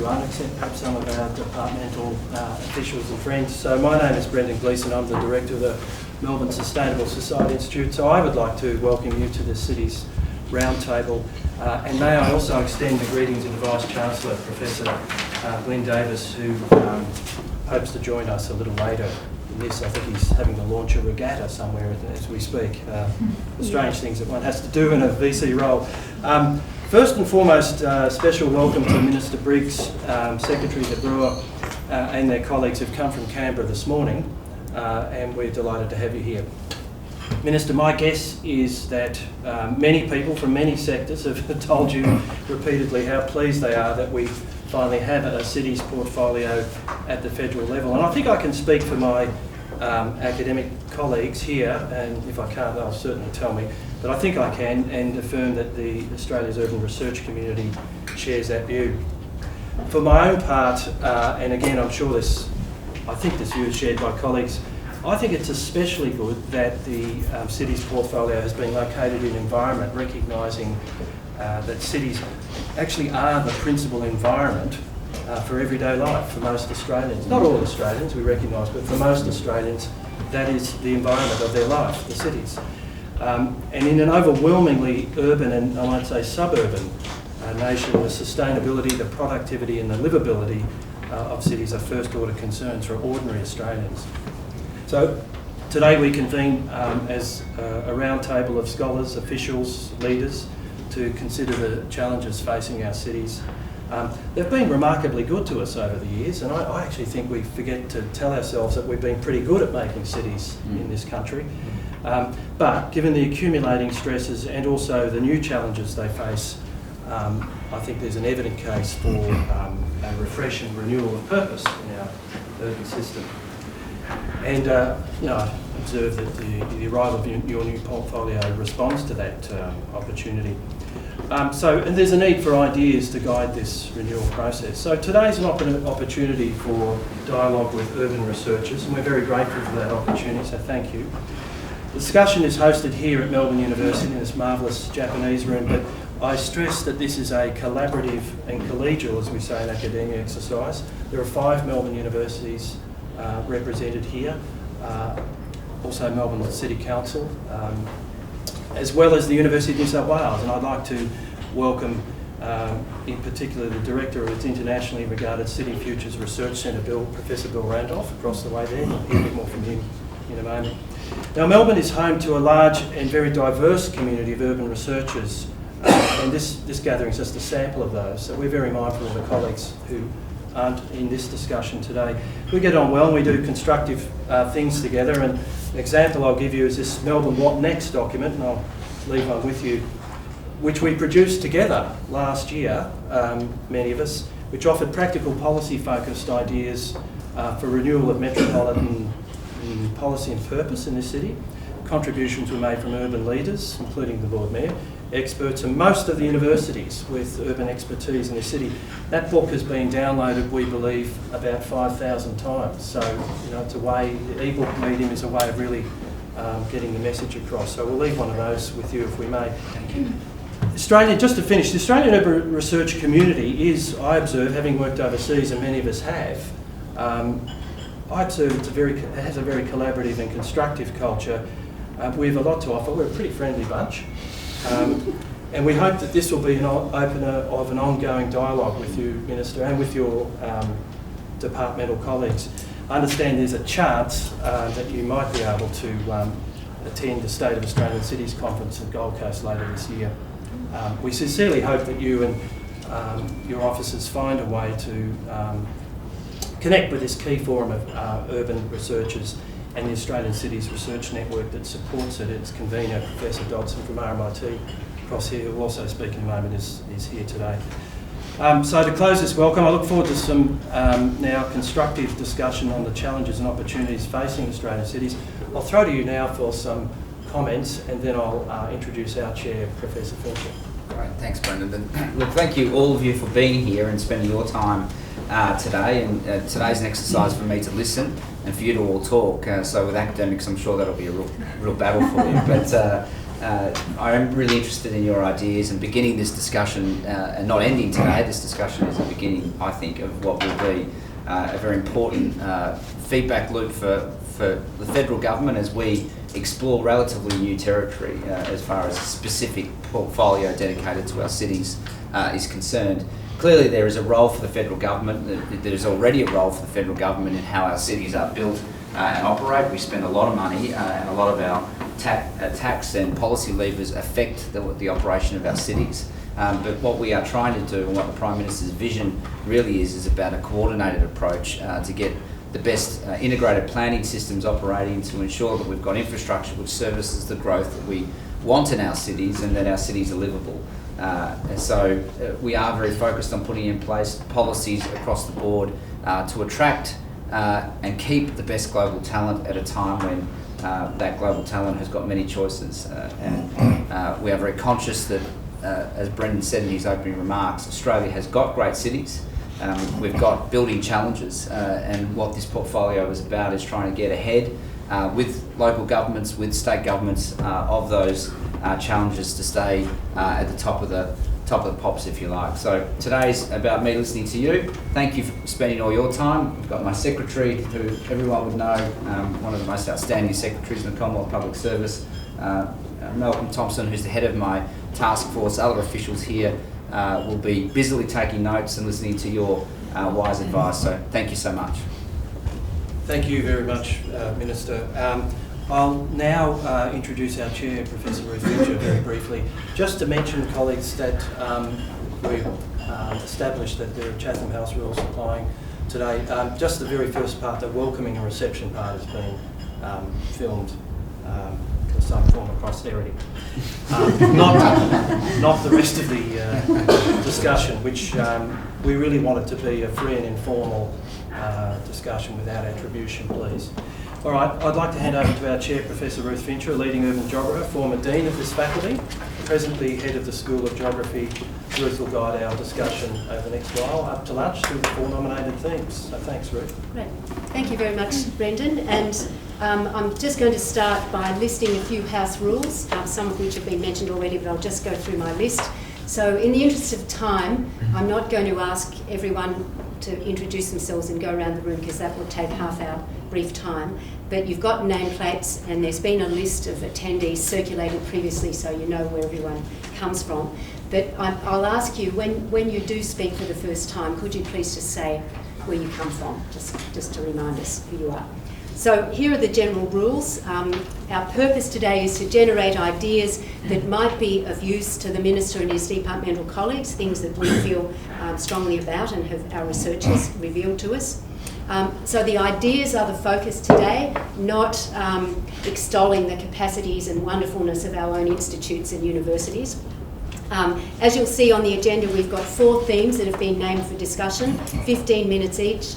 everyone, except perhaps some of our departmental officials and friends. So my name is Brendan Gleeson. I'm the Director of the Melbourne Sustainable Society Institute. So I would like to welcome you to the city's roundtable. And may I also extend the greetings of the Vice-Chancellor, Professor Glenn Davis, who hopes to join us a little later in this. I think he's having to launch a regatta somewhere as we speak. The strange things that one has to do in a VC role. First and foremost, special welcome to Minister Briggs, Secretary De Brewer, and their colleagues who've come from Canberra this morning, and we're delighted to have you here. Minister, my guess is that many people from many sectors have told you repeatedly how pleased they are that we finally have a city's portfolio at the federal level. And I think I can speak for my academic colleagues here, and if I can't, they'll certainly tell me, but I think I can, and affirm that the Australia's urban research community shares that view. For my own part, and again I'm sure I think this view is shared by colleagues, I think it's especially good that the city's portfolio has been located in environment, recognising that cities actually are the principal environment for everyday life for most Australians. Not all Australians, we recognise, but for most Australians, that is the environment of their life, the cities. And in an overwhelmingly urban and, I might say, suburban nation, the sustainability, the productivity and the livability of cities are first-order concerns for ordinary Australians. So today we convene as a round table of scholars, officials, leaders to consider the challenges facing our cities. They've been remarkably good to us over the years, and I actually think we forget to tell ourselves that we've been pretty good at making cities in this country. But given the accumulating stresses and also the new challenges they face, I think there's an evident case for a refresh and renewal of purpose in our urban system. And I observe that the arrival of your new portfolio responds to that opportunity. And there's a need for ideas to guide this renewal process. So today's an opportunity for dialogue with urban researchers, and we're very grateful for that opportunity, so thank you. The discussion is hosted here at Melbourne University in this marvellous Japanese room, but I stress that this is a collaborative and collegial, as we say in academia, exercise. There are 5 Melbourne universities represented here, also Melbourne City Council, as well as the University of New South Wales, and I'd like to welcome in particular the Director of its internationally regarded City Futures Research Centre, Professor Bill Randolph, across the way there. You'll hear a bit more from him in a moment. Now, Melbourne is home to a large and very diverse community of urban researchers, and this gathering is just a sample of those, so we're very mindful of the colleagues who aren't in this discussion today. We get on well and we do constructive things together, and an example I'll give you is this Melbourne What Next document, and I'll leave one with you, which we produced together last year, many of us, which offered practical policy-focused ideas for renewal of metropolitan policy and purpose in this city. Contributions were made from urban leaders, including the Lord Mayor, experts, and most of the universities with urban expertise in the city. That book has been downloaded, we believe, about 5,000 times. So, it's a way, the e-book medium is a way of really getting the message across. So we'll leave one of those with you if we may. Just to finish, the Australian urban research community is, I observe, having worked overseas, and many of us have, I observe it has a very collaborative and constructive culture. We have a lot to offer. We're a pretty friendly bunch. And we hope that this will be an opener of an ongoing dialogue with you, Minister, and with your departmental colleagues. I understand there's a chance that you might be able to attend the State of Australian Cities Conference at Gold Coast later this year. We sincerely hope that you and your officers find a way to connect with this key forum of urban researchers and the Australian Cities Research Network that supports it. Its convener, Professor Dodson from RMIT, across here, who will also speak in a moment, is here today. So to close this welcome, I look forward to some now constructive discussion on the challenges and opportunities facing Australian cities. I'll throw to you now for some comments, and then I'll introduce our chair, Professor Fincher. Great, thanks Brendan. Look, thank you all of you for being here and spending your time today, and today's an exercise for me to listen and for you to all talk. So with academics, I'm sure that'll be a real battle for you. But I am really interested in your ideas and beginning this discussion, and not ending today. This discussion is the beginning, I think, of what will be a very important feedback loop for the federal government as we explore relatively new territory as far as a specific portfolio dedicated to our cities is concerned. Clearly there is a role for the federal government, there is already a role for the federal government in how our cities are built and operate. We spend a lot of money and a lot of our tax and policy levers affect the operation of our cities. But what we are trying to do and what the Prime Minister's vision really is about a coordinated approach to get the best integrated planning systems operating to ensure that we've got infrastructure which services the growth that we want in our cities and that our cities are livable. And so we are very focused on putting in place policies across the board to attract and keep the best global talent at a time when that global talent has got many choices. And we are very conscious that, as Brendan said in his opening remarks, Australia has got great cities. We've got building challenges, and what this portfolio is about is trying to get ahead with local governments, with state governments of those challenges to stay at the top of the pops, if you like. So today's about me listening to you. Thank you for spending all your time. I've got my secretary, who everyone would know, one of the most outstanding secretaries in the Commonwealth Public Service, Malcolm Thompson, who's the head of my task force. Other officials here will be busily taking notes and listening to your wise advice. So thank you so much. Thank you very much, Minister. I'll now introduce our Chair, Professor Ruth Fincher, very briefly. Just to mention, colleagues, that we've established that there are Chatham House Rules applying today. Just the very first part, the welcoming and reception part, has been filmed for some form of posterity. Not the rest of the discussion, which we really want it to be a free and informal discussion without attribution, please. All right, I'd like to hand over to our Chair, Professor Ruth Fincher, a leading urban geographer, former Dean of this faculty, presently Head of the School of Geography. Ruth will guide our discussion over the next while, up to lunch, through the 4 nominated themes. So thanks, Ruth. Great. Thank you very much, Brendan. And I'm just going to start by listing a few House rules, some of which have been mentioned already, but I'll just go through my list. So in the interest of time, I'm not going to ask everyone to introduce themselves and go around the room, because that will take half our brief time. But you've got nameplates, and there's been a list of attendees circulated previously, so you know where everyone comes from. But I'll ask you, when you do speak for the first time, could you please just say where you come from, just to remind us who you are. So here are the general rules. Our purpose today is to generate ideas that might be of use to the Minister and his departmental colleagues, things that we feel strongly about and have our researchers revealed to us. So the ideas are the focus today, not extolling the capacities and wonderfulness of our own institutes and universities. As you'll see on the agenda, we've got 4 themes that have been named for discussion, 15 minutes each.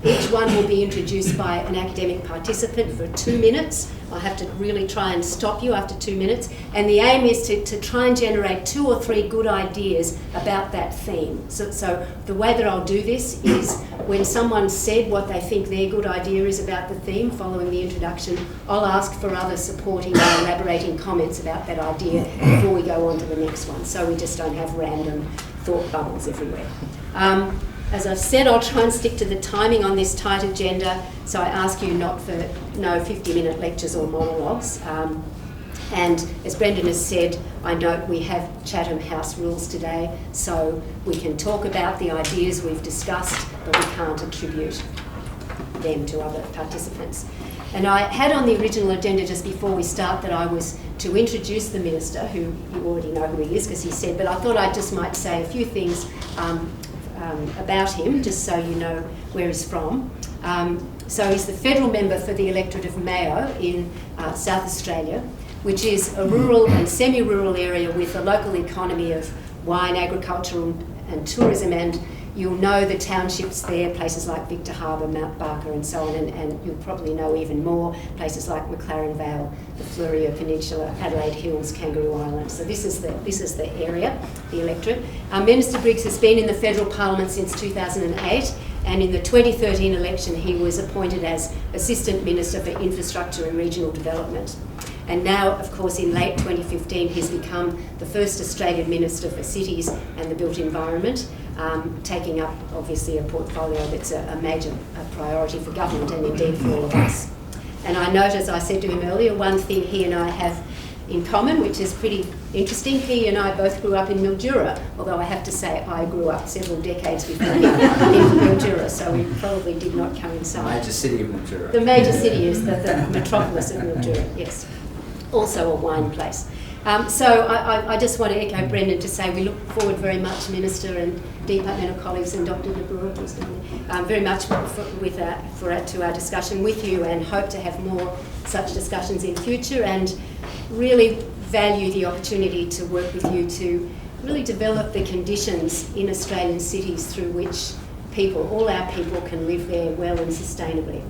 Each one will be introduced by an academic participant for 2 minutes. I have to really try and stop you after 2 minutes. And the aim is to try and generate 2 or 3 good ideas about that theme. So the way that I'll do this is, when someone's said what they think their good idea is about the theme following the introduction, I'll ask for other supporting or elaborating comments about that idea before we go on to the next one, so we just don't have random thought bubbles everywhere. As I've said, I'll try and stick to the timing on this tight agenda, so I ask you not for no 50-minute lectures or monologues. And as Brendan has said, I note we have Chatham House Rules today, so we can talk about the ideas we've discussed, but we can't attribute them to other participants. And I had on the original agenda just before we start that I was to introduce the Minister, who you already know who he is because he said, but I thought I just might say a few things about him, just so you know where he's from. So he's the federal member for the electorate of Mayo in South Australia, which is a rural and semi-rural area with a local economy of wine, agriculture and tourism, and you'll know the townships there, places like Victor Harbour, Mount Barker and so on, and you'll probably know even more places like McLaren Vale, the Fleurieu Peninsula, Adelaide Hills, Kangaroo Island. So this is the area, the electorate. Minister Briggs has been in the federal parliament since 2008, and in the 2013 election he was appointed as Assistant Minister for Infrastructure and Regional Development. And now, of course, in late 2015, he's become the first Australian Minister for Cities and the Built Environment, taking up, obviously, a portfolio that's a major priority for government and indeed for all of us. And I note, as I said to him earlier, one thing he and I have in common, which is pretty interesting. He and I both grew up in Mildura, although I have to say I grew up several decades before him in Mildura, so we probably did not coincide. The major city of Mildura. The major city is the metropolis of Mildura, yes. Also a wine place. So I just want to echo Brendan to say we look forward very much, Minister and departmental colleagues and Dr. De Boer, who's down there, very much to our discussion with you, and hope to have more such discussions in future, and really value the opportunity to work with you to really develop the conditions in Australian cities through which people, all our people, can live there well and sustainably,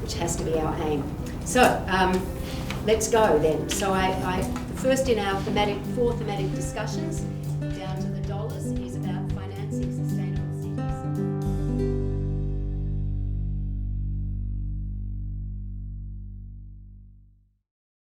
which has to be our aim. So let's go then. So first in our four thematic discussions,